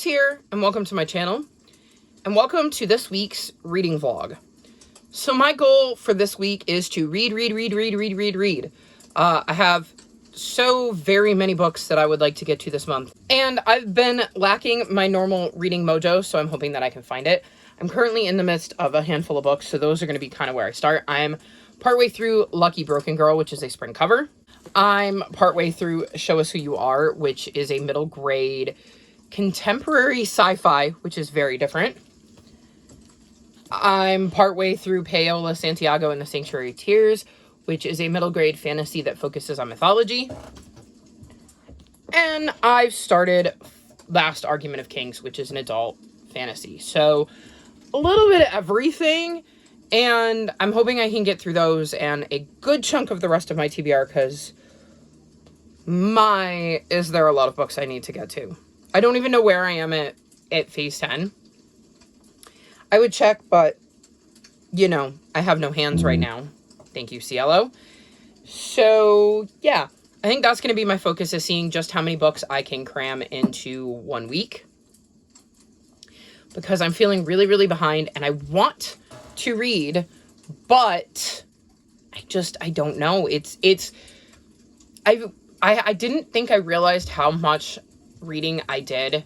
Rose here, and welcome to my channel, and welcome to this week's reading vlog. So my goal for this week is to read. I have so very many books that I would like to get to this month, and I've been lacking my normal reading mojo, so I'm hoping that I can find it. I'm currently in the midst of a handful of books, so those are going to be kind of where I start. I'm partway through Lucky Broken Girl, which is a spring cover. I'm partway through Show Us Who You Are, which is a middle grade contemporary sci-fi, which is very different. I'm partway through Paola Santiago and the Sanctuary of Tears, which is a middle grade fantasy that focuses on mythology. And I've started Last Argument of Kings, which is an adult fantasy. So a little bit of everything, and I'm hoping I can get through those and a good chunk of the rest of my TBR, because is there a lot of books I need to get to. I don't even know where I am at phase 10. I would check, but, you know, I have no hands right now. Thank you, Cielo. So, yeah, I think that's going to be my focus, is seeing just how many books I can cram into 1 week. Because I'm feeling really, really behind, and I want to read, but I don't know. I didn't think I realized how much reading I did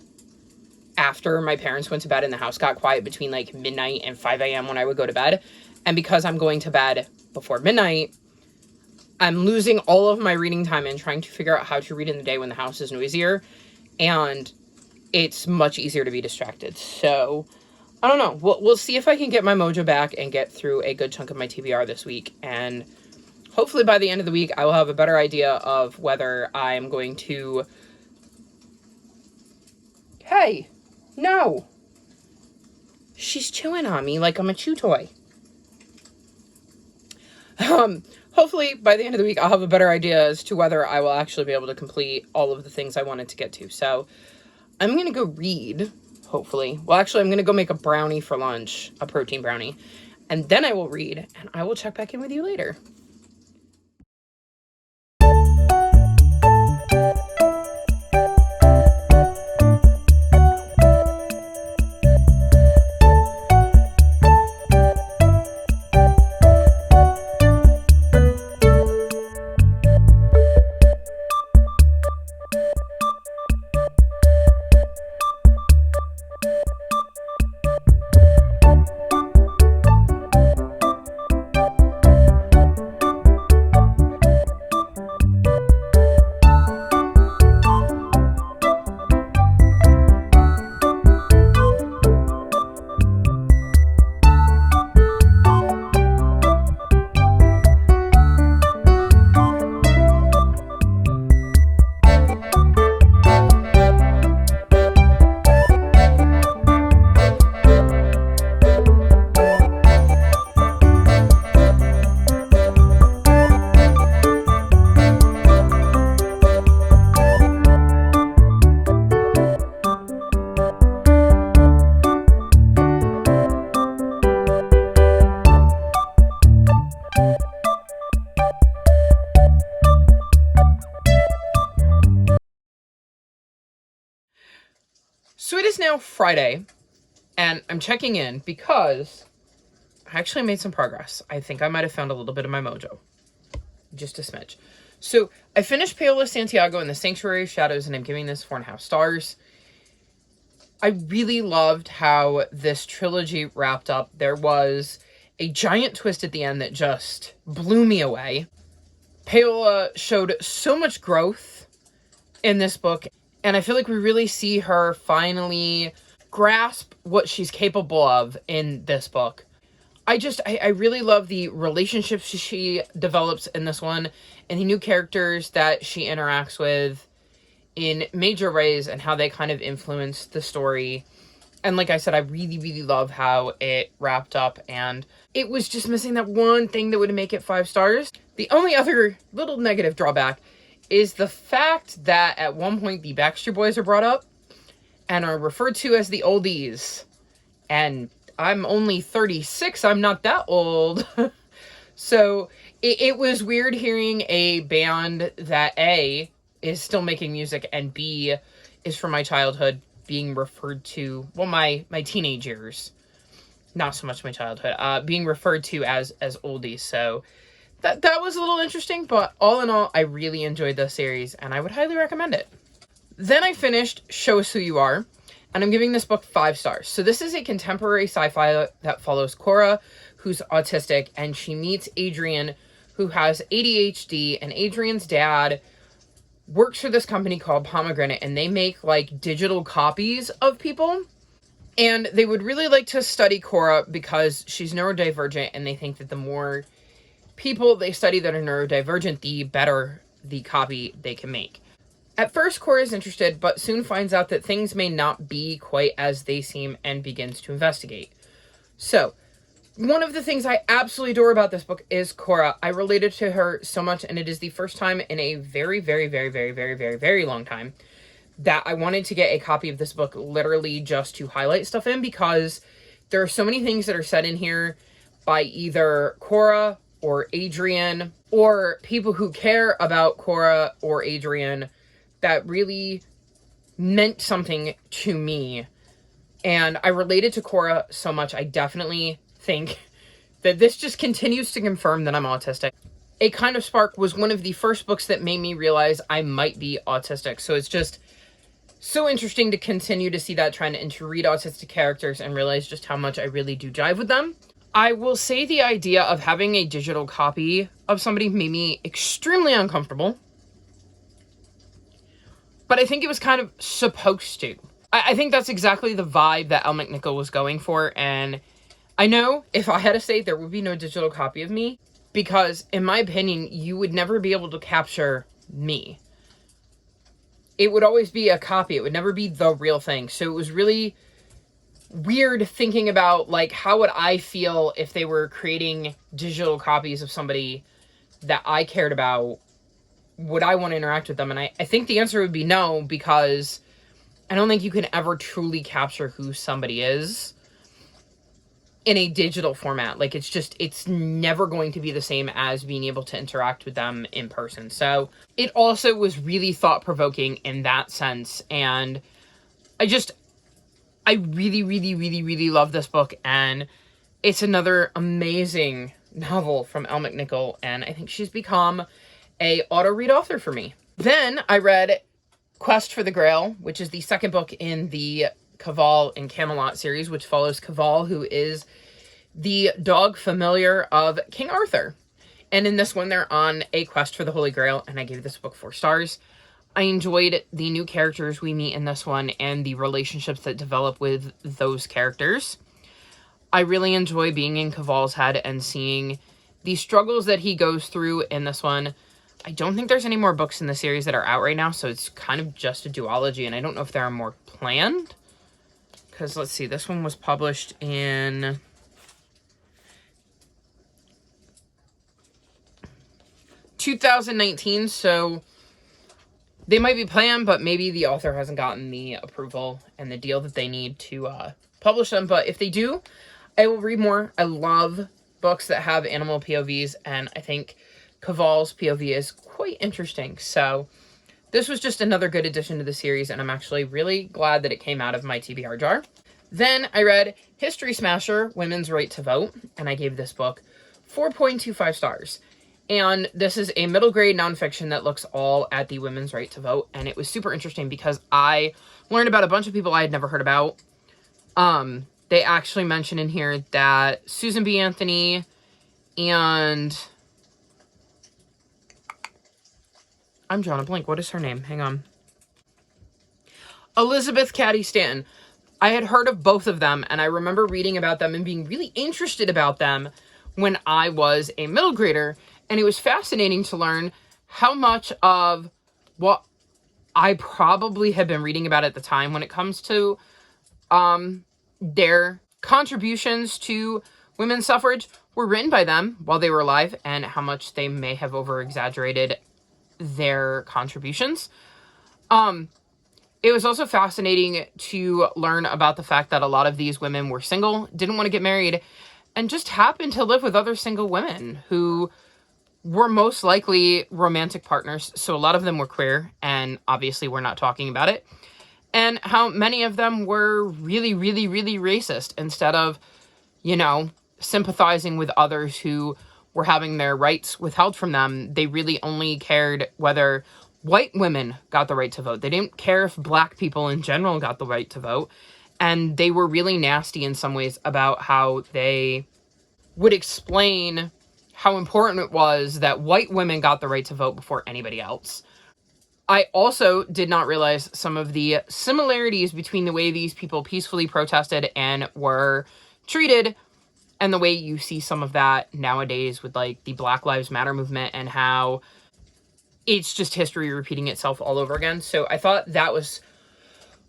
after my parents went to bed and the house got quiet between like midnight and 5 a.m. when I would go to bed. And because I'm going to bed before midnight, I'm losing all of my reading time and trying to figure out how to read in the day when the house is noisier. And it's much easier to be distracted. So, I don't know. We'll see if I can get my mojo back and get through a good chunk of my TBR this week. And hopefully by the end of the week, I will have a better idea of whether I'm going to... Hey, no. She's chewing on me like I'm a chew toy. Hopefully by the end of the week, I'll have a better idea as to whether I will actually be able to complete all of the things I wanted to get to. So I'm going to go read, hopefully. Well, actually, I'm going to go make a brownie for lunch, a protein brownie. And then I will read, and I will check back in with you later. So it is now Friday, and I'm checking in because I actually made some progress. I think I might have found a little bit of my mojo. Just a smidge. So I finished Paola Santiago and the Sanctuary of Shadows, and I'm giving this 4.5 stars. I really loved how this trilogy wrapped up. There was a giant twist at the end that just blew me away. Paola showed so much growth in this book, and I feel like we really see her finally grasp what she's capable of in this book. I really love the relationships she develops in this one, and the new characters that she interacts with in major ways, and how they kind of influence the story. And like I said, I really, really love how it wrapped up, and it was just missing that one thing that would make it 5 stars. The only other little negative drawback is the fact that at one point the Backstreet Boys are brought up and are referred to as the oldies. And I'm only 36, I'm not that old. So it was weird hearing a band that A, is still making music, and B, is from my childhood, being referred to, well, my teenage years, not so much my childhood, being referred to as oldies. So that was a little interesting, but all in all, I really enjoyed the series and I would highly recommend it. Then I finished Show Us Who You Are, and I'm giving this book 5 stars. So this is a contemporary sci-fi that follows Cora, who's autistic, and she meets Adrian, who has ADHD, and Adrian's dad works for this company called Pomegranate, and they make like digital copies of people. And they would really like to study Cora because she's neurodivergent, and they think that the more people they study that are neurodivergent, the better the copy they can make. At first, Cora is interested, but soon finds out that things may not be quite as they seem and begins to investigate. So, one of the things I absolutely adore about this book is Cora. I related to her so much, and it is the first time in a very, very, very, very, very, very, very long time that I wanted to get a copy of this book literally just to highlight stuff in, because there are so many things that are said in here by either Cora or Adrian or people who care about Cora or Adrian that really meant something to me. And I related to Cora so much, I definitely think that this just continues to confirm that I'm autistic. A Kind of Spark was one of the first books that made me realize I might be autistic. So it's just so interesting to continue to see that trend and to read autistic characters and realize just how much I really do jive with them. I will say the idea of having a digital copy of somebody made me extremely uncomfortable. But I think it was kind of supposed to. I think that's exactly the vibe that Elle McNichol was going for. And I know if I had to say, there would be no digital copy of me. Because in my opinion, you would never be able to capture me. It would always be a copy. It would never be the real thing. So it was really weird thinking about, like, how would I feel if they were creating digital copies of somebody that I cared about? Would I want to interact with them? And I think the answer would be no, because I don't think you can ever truly capture who somebody is in a digital format. Like, it's never going to be the same as being able to interact with them in person. So it also was really thought-provoking in that sense. And I really, really, really, really love this book. And it's another amazing novel from Elle McNichol. And I think she's become a auto-read author for me. Then I read Quest for the Grail, which is the second book in the Cavall and Camelot series, which follows Cavall, who is the dog familiar of King Arthur. And in this one, they're on a quest for the Holy Grail, and I gave this book 4 stars. I enjoyed the new characters we meet in this one and the relationships that develop with those characters. I really enjoy being in Cavall's head and seeing the struggles that he goes through in this one. I don't think there's any more books in the series that are out right now, so it's kind of just a duology, and I don't know if there are more planned. Because, let's see, this one was published in 2019, so they might be planned, but maybe the author hasn't gotten the approval and the deal that they need to publish them. But if they do, I will read more. I love books that have animal POVs, and I think Cavall's POV is quite interesting. So this was just another good addition to the series, and I'm actually really glad that it came out of my TBR jar. Then I read History Smasher, Women's Right to Vote, and I gave this book 4.25 stars. And this is a middle grade nonfiction that looks all at the women's right to vote, and it was super interesting because I learned about a bunch of people I had never heard about. They actually mention in here that Susan B. Anthony and I'm drawing a blank. What is her name? Hang on. Elizabeth Cady Stanton. I had heard of both of them, and I remember reading about them and being really interested about them when I was a middle grader, and it was fascinating to learn how much of what I probably had been reading about at the time when it comes to their contributions to women's suffrage were written by them while they were alive, and how much they may have over-exaggerated their contributions. It was also fascinating to learn about the fact that a lot of these women were single, didn't want to get married, and just happened to live with other single women who were most likely romantic partners. So a lot of them were queer, and obviously we're not talking about it. and how many of them were really, really, really racist. Instead of, you know, sympathizing with others who were having their rights withheld from them, they really only cared whether white women got the right to vote. They didn't care if black people in general got the right to vote. And they were really nasty in some ways about how they would explain how important it was that white women got the right to vote before anybody else. I also did not realize some of the similarities between the way these people peacefully protested and were treated and the way you see some of that nowadays with like the Black Lives Matter movement and how it's just history repeating itself all over again. So I thought that was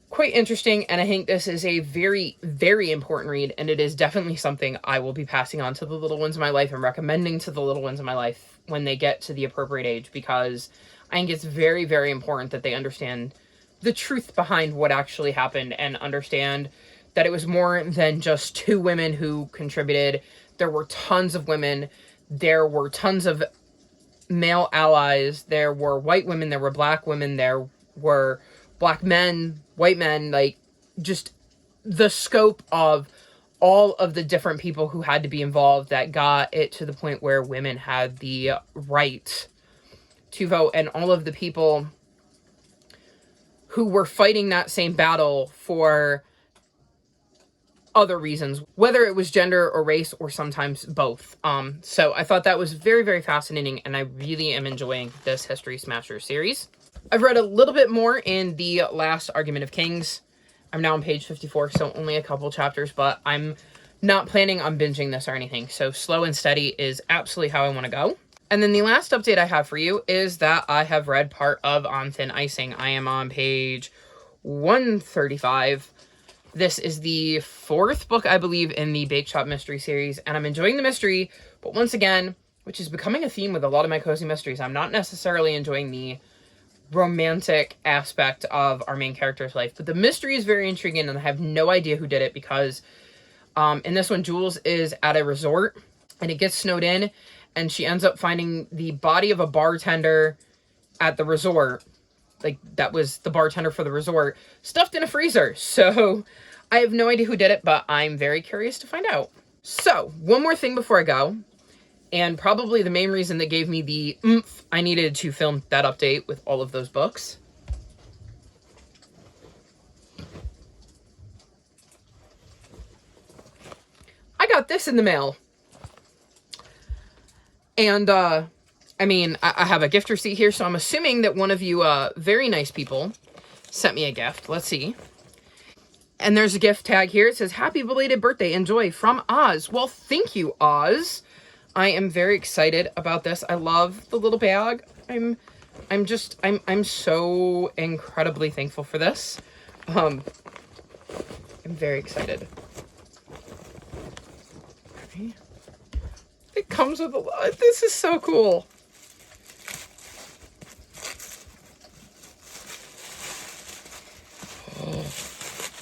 quite interesting, and I think this is a very, very important read, and it is definitely something I will be passing on to the little ones in my life and recommending to the little ones in my life when they get to the appropriate age, because I think it's very, very important that they understand the truth behind what actually happened and understand that it was more than just two women who contributed. There were tons of women. There were tons of male allies. There were white women. There were black women. There were black men, white men, like just the scope of all of the different people who had to be involved that got it to the point where women had the right to vote, and all of the people who were fighting that same battle for other reasons, whether it was gender or race or sometimes both. So I thought that was very, very fascinating, and I really am enjoying this History Smasher series. I've read a little bit more in the last Argument of Kings. I'm now on page 54, so only a couple chapters, but I'm not planning on binging this or anything. So slow and steady is absolutely how I want to go. And then the last update I have for you is that I have read part of On Thin Icing. I am on page 135. This is the fourth book, I believe, in the Bake Shop Mystery series, and I'm enjoying the mystery, but once again, which is becoming a theme with a lot of my cozy mysteries, I'm not necessarily enjoying the romantic aspect of our main character's life, but the mystery is very intriguing, and I have no idea who did it, because in this one, Jules is at a resort, and it gets snowed in, and she ends up finding the body of a bartender at the resort, like that was the bartender for the resort, stuffed in a freezer. So I have no idea who did it, but I'm very curious to find out. So one more thing before I go, and probably the main reason that gave me the oomph I needed to film that update with all of those books. I got this in the mail. And, I mean, I have a gift receipt here, so I'm assuming that one of you very nice people sent me a gift. Let's see. And there's a gift tag here. It says, "Happy belated birthday. Enjoy from Oz." Well, thank you, Oz. I am very excited about this. I love the little bag. I'm so incredibly thankful for this. I'm very excited. Okay. It comes with a lot. This is so cool.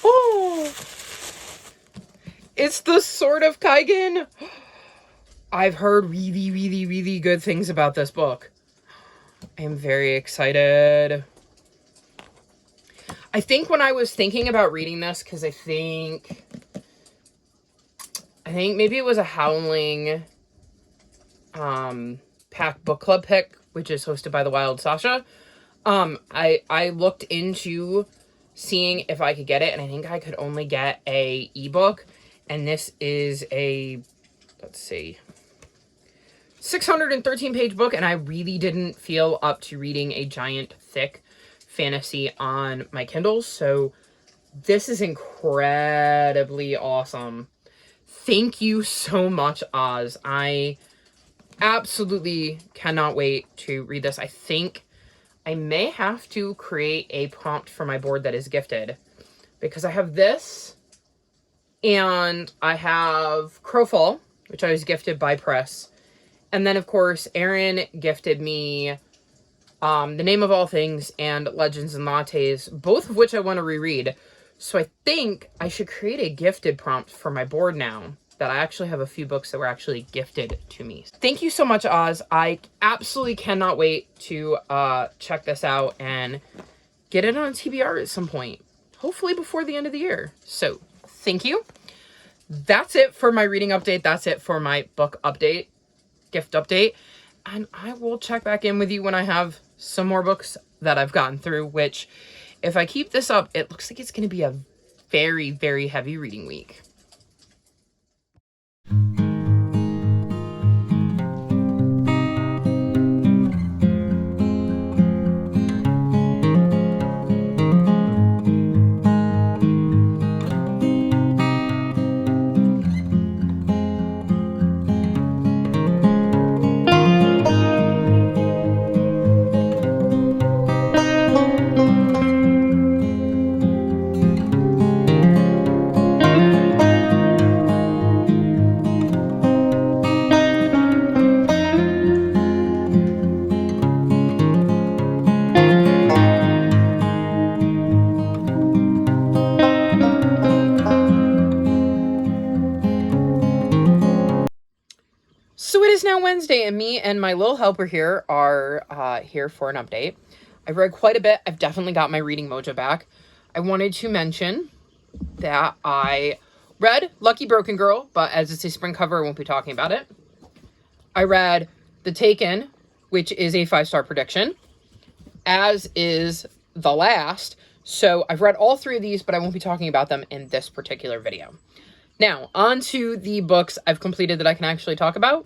Oh, it's the Sword of Kaigen. I've heard really, really, really good things about this book. I am very excited. I think when I was thinking about reading this, because I think maybe it was a Howling Pack book club pick, which is hosted by the Wild Sasha. I looked into seeing if I could get it, and I think I could only get a ebook, and this is a, let's see, 613 page book, and I really didn't feel up to reading a giant thick fantasy on my Kindle, so this is incredibly awesome. Thank you so much, Oz. I absolutely cannot wait to read this. I think I may have to create a prompt for my board that is gifted, because I have this, and I have Crowfall, which I was gifted by Press, and then of course Aaron gifted me The Name of All Things and Legends and Lattes, both of which I want to reread. So I think I should create a gifted prompt for my board now, that I actually have a few books that were actually gifted to me. Thank you so much, Oz. I absolutely cannot wait to check this out and get it on TBR at some point. hopefully before the end of the year. So thank you. That's it for my reading update. That's it for my book update, gift update. And I will check back in with you when I have some more books that I've gotten through, which if I keep this up, it looks like it's going to be a very, very heavy reading week. So it is now Wednesday, and me and my little helper here are here for an update. I've read quite a bit. I've definitely got my reading mojo back. I wanted to mention that I read Lucky Broken Girl, but as it's a spring cover, I won't be talking about it. I read The Taken, which is a 5-star prediction, as is The Last. So I've read all 3 of these, but I won't be talking about them in this particular video. Now, on to the books I've completed that I can actually talk about.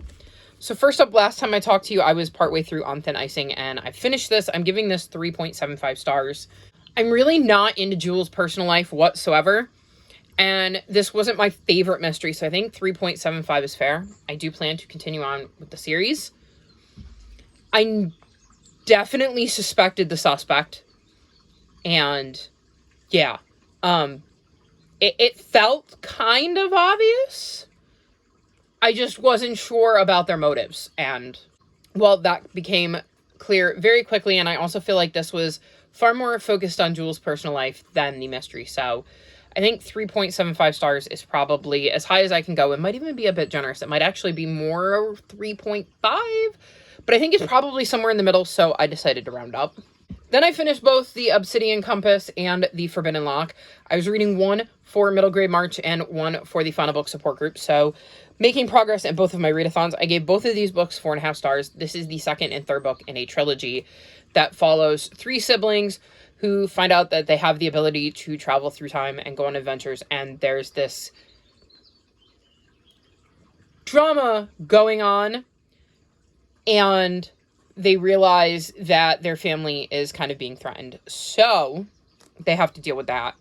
So first up, last time I talked to you, I was partway through On Thin Icing, and I finished this. I'm giving this 3.75 stars. I'm really not into Jules' personal life whatsoever, and this wasn't my favorite mystery, so I think 3.75 is fair. I do plan to continue on with the series. I definitely suspected the suspect, and yeah, it felt kind of obvious. I just wasn't sure about their motives. And, well, that became clear very quickly. And I also feel like this was far more focused on Jules' personal life than the mystery. So I think 3.75 stars is probably as high as I can go. It might even be a bit generous. It might actually be more 3.5. But I think it's probably somewhere in the middle. So I decided to round up. Then I finished both the Obsidian Compass and the Forbidden Lock. I was reading one for Middle Grade March and one for the Final Book Support Group. So making progress in both of my readathons. I gave both of these books 4.5 stars. This is the second and third book in a trilogy that follows 3 siblings who find out that they have the ability to travel through time and go on adventures. And there's this drama going on, and they realize that their family is kind of being threatened. So they have to deal with that.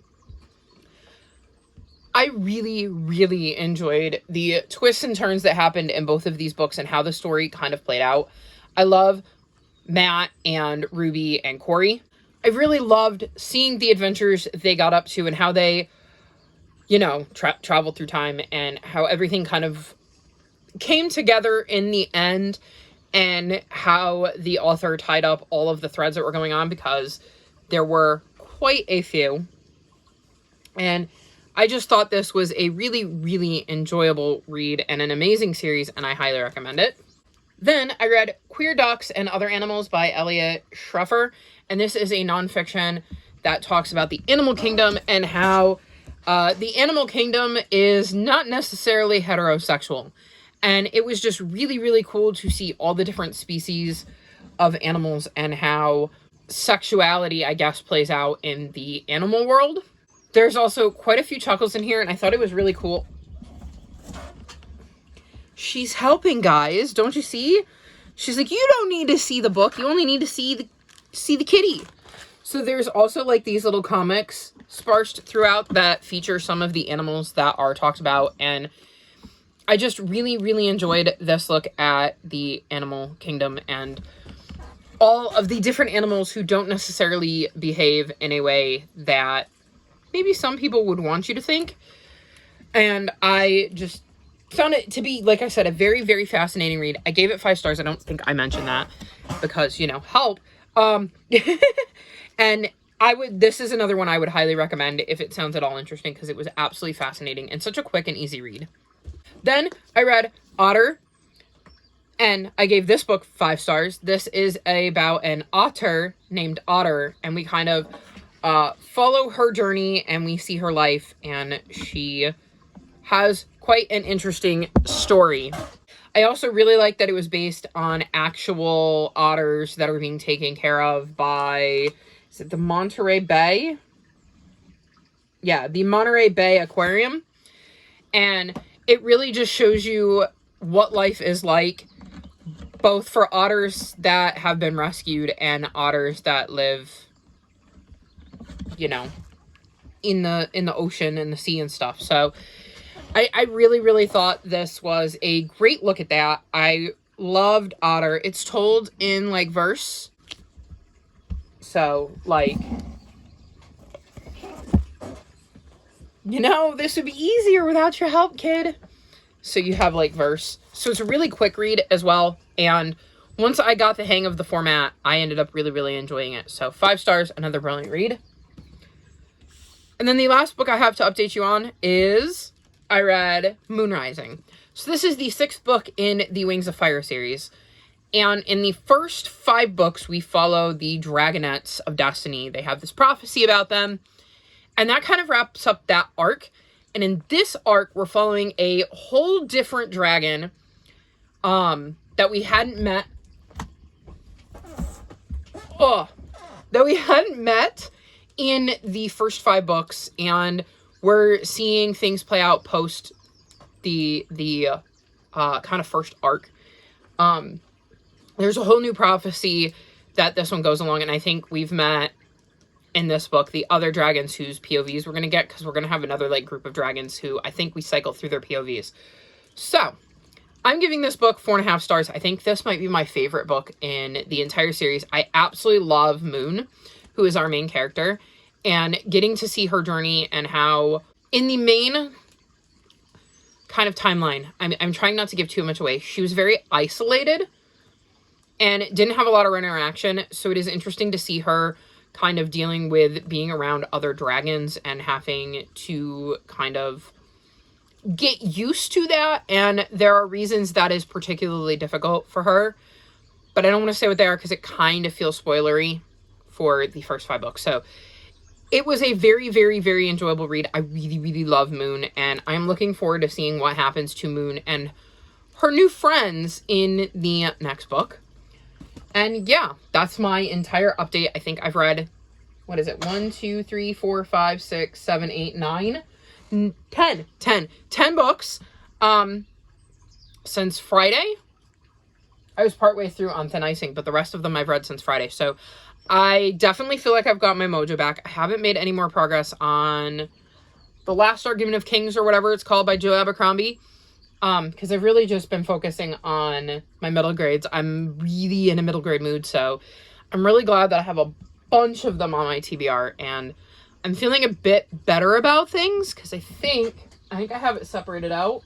I really, really enjoyed the twists and turns that happened in both of these books and how the story kind of played out. I love Matt and Ruby and Corey. I really loved seeing the adventures they got up to and how they, you know, traveled through time and how everything kind of came together in the end, and how the author tied up all of the threads that were going on, because there were quite a few. And I just thought this was a really, really enjoyable read and an amazing series, and I highly recommend it. Then I read Queer Ducks and Other Animals by Elliot Schreffer, and this is a nonfiction that talks about the animal kingdom and how the animal kingdom is not necessarily heterosexual. And it was just really, really cool to see all the different species of animals and how sexuality, I guess, plays out in the animal world. There's also quite a few chuckles in here, and I thought it was really cool. She's helping, guys. Don't you see? She's like, you don't need to see the book. You only need to see the kitty. So there's also like these little comics sparsed throughout that feature some of the animals that are talked about, and I just really, really enjoyed this look at the animal kingdom and all of the different animals who don't necessarily behave in a way that maybe some people would want you to think. And I just found it to be, like I said, a very, very fascinating read. I gave it 5 stars. I don't think I mentioned that because, you know, help. And this is another one I would highly recommend if it sounds at all interesting, because it was absolutely fascinating and such a quick and easy read. Then I read Otter, and I gave this book 5 stars. This is about an otter named Otter, and we kind of follow her journey and we see her life, and she has quite an interesting story. I also really like that it was based on actual otters that are being taken care of by, is it the Monterey Bay? Yeah, the Monterey Bay Aquarium. And it really just shows you what life is like, both for otters that have been rescued and otters that live, you know, in the ocean and the sea and stuff. So I really, really thought this was a great look at that. I loved Otter. It's told in, like, verse. So, like, you know, this would be easier without your help, kid. So you have, like, verse. So it's a really quick read as well. And once I got the hang of the format, I ended up really, really enjoying it. So 5 stars, another brilliant read. And then the last book I have to update you on is I read Moon Rising. So this is the 6th book in the Wings of Fire series. And in the first 5 books, we follow the Dragonettes of Destiny. They have this prophecy about them. And that kind of wraps up that arc. And in this arc, we're following a whole different dragon that we hadn't met. That we hadn't met in the first 5 books. And we're seeing things play out post the kind of first arc. There's a whole new prophecy that this one goes along, and I think we've met in this book the other dragons whose POVs we're going to get, because we're going to have another, like, group of dragons who I think we cycle through their POVs. So I'm giving this book 4.5 stars. I think this might be my favorite book in the entire series. I absolutely love Moon, who is our main character, and getting to see her journey and how in the main kind of timeline, I'm trying not to give too much away. She was very isolated and didn't have a lot of interaction. So it is interesting to see her kind of dealing with being around other dragons and having to kind of get used to that. And there are reasons that is particularly difficult for her, but I don't want to say what they are because it kind of feels spoilery for the first 5 books. So it was a very, very, very enjoyable read. I really, really love Moon, and I'm looking forward to seeing what happens to Moon and her new friends in the next book. And yeah, that's my entire update. I think I've read, what is it? 1, 2, 3, 4, 5, 6, 7, 8, 9, 10 books since Friday. I was partway through on Thin Icing, but the rest of them I've read since Friday. So I definitely feel like I've got my mojo back. I haven't made any more progress on The Last Argument of Kings, or whatever it's called, by Joe Abercrombie. Because I've really just been focusing on my middle grades. I'm really in a middle grade mood, so I'm really glad that I have a bunch of them on my TBR, and I'm feeling a bit better about things, because I think I have it separated out.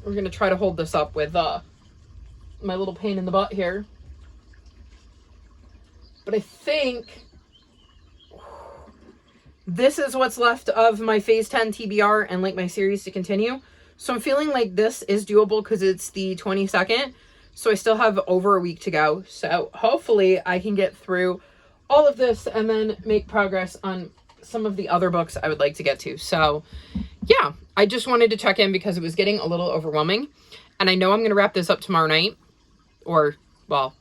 We're going to try to hold this up with my little pain in the butt here. But I think this is what's left of my Phase 10 TBR and, like, my series to continue. So I'm feeling like this is doable because it's the 22nd. So I still have over a week to go. So hopefully I can get through all of this and then make progress on some of the other books I would like to get to. So yeah, I just wanted to check in because it was getting a little overwhelming. And I know I'm going to wrap this up tomorrow night, or, well,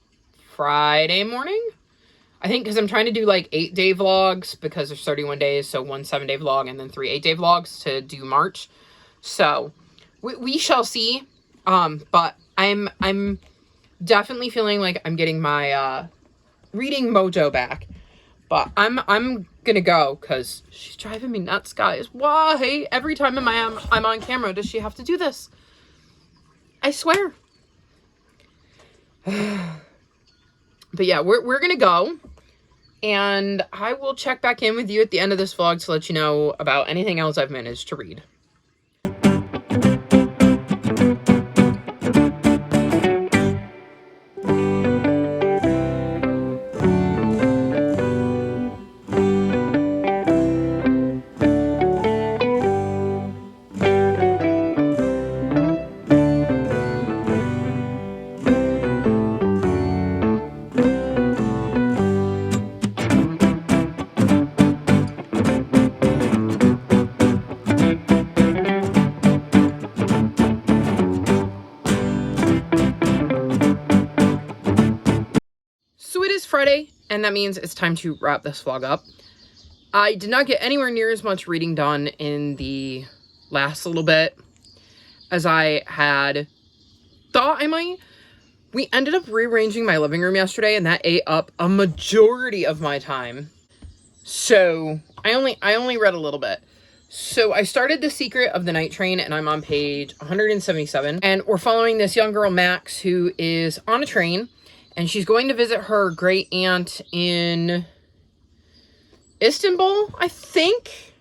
Friday morning. I think because I'm trying to do, like, 8-day vlogs because there's 31 days. So 1 7-day vlog and then 3 8-day vlogs to do March. So we shall see. But I'm definitely feeling like I'm getting my reading mojo back. But I'm gonna go because she's driving me nuts, guys. Why every time I'm on camera does she have to do this? I swear. But yeah, we're gonna go, and I will check back in with you at the end of this vlog to let you know about anything else I've managed to read. Friday, and that means it's time to wrap this vlog up. I did not get anywhere near as much reading done in the last little bit as I had thought I might. We ended up rearranging my living room yesterday, and that ate up a majority of my time. So I only read a little bit. So I started The Secret of the Night Train, and I'm on page 177. And we're following this young girl, Max, who is on a train, and she's going to visit her great aunt in Istanbul, I think.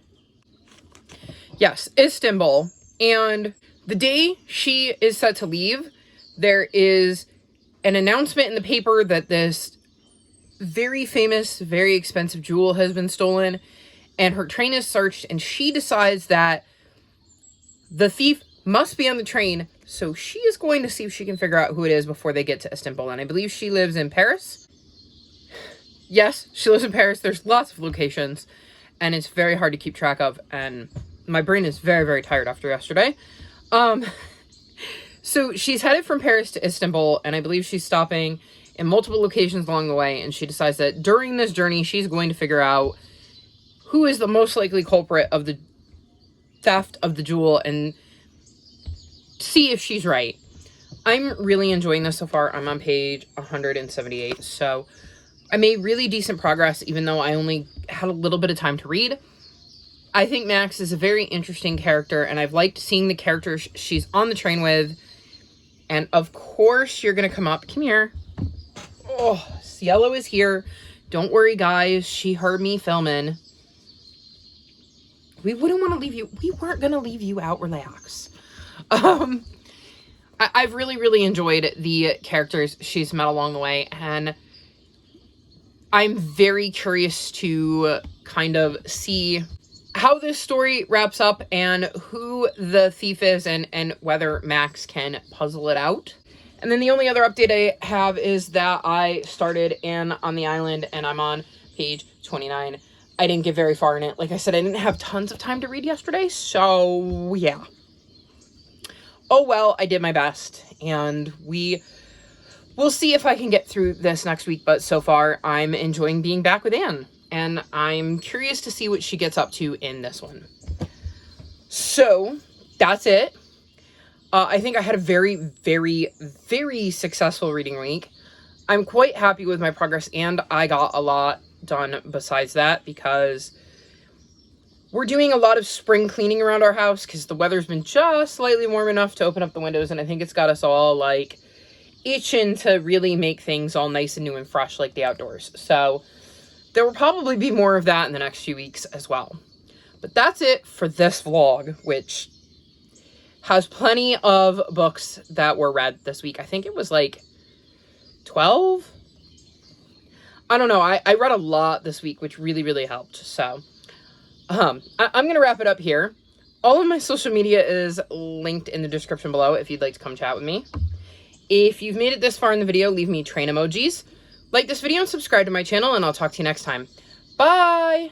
Yes, Istanbul. And the day she is set to leave, there is an announcement in the paper that this very famous, very expensive jewel has been stolen, and her train is searched, and she decides that the thief must be on the train, so she is going to see if she can figure out who it is before they get to Istanbul. And I believe she lives in Paris. Yes, she lives in Paris. There's lots of locations, and it's very hard to keep track of, and my brain is very, very tired after yesterday. So she's headed from Paris to Istanbul, and I believe she's stopping in multiple locations along the way, and she decides that during this journey, she's going to figure out who is the most likely culprit of the theft of the jewel and see if she's right. I'm really enjoying this so far. I'm on page 178, so I made really decent progress, even though I only had a little bit of time to read. I think Max is a very interesting character, and I've liked seeing the characters she's on the train with. And of course, you're going to come up. Come here. Oh, Cielo is here. Don't worry, guys. She heard me filming. We wouldn't want to leave you. We weren't going to leave you out. Relax. I've really, really enjoyed the characters she's met along the way. And I'm very curious to kind of see how this story wraps up and who the thief is and whether Max can puzzle it out. And then the only other update I have is that I started in on the island and I'm on page 29. I didn't get very far in it. Like I said, I didn't have tons of time to read yesterday, so yeah. Oh well, I did my best, and we'll see if I can get through this next week, but so far I'm enjoying being back with Anne. And I'm curious to see what she gets up to in this one. So, that's it. I think I had a very, very, very successful reading week. I'm quite happy with my progress, and I got a lot done besides that, because we're doing a lot of spring cleaning around our house, because the weather's been just slightly warm enough to open up the windows, and I think it's got us all, like, itching to really make things all nice and new and fresh, like the outdoors. So there will probably be more of that in the next few weeks as well. But that's it for this vlog, which has plenty of books that were read this week. I think it was like 12? I don't know. I read a lot this week, which really, really helped. So I'm going to wrap it up here. All of my social media is linked in the description below if you'd like to come chat with me. If you've made it this far in the video, leave me train emojis. Like this video and subscribe to my channel, and I'll talk to you next time. Bye!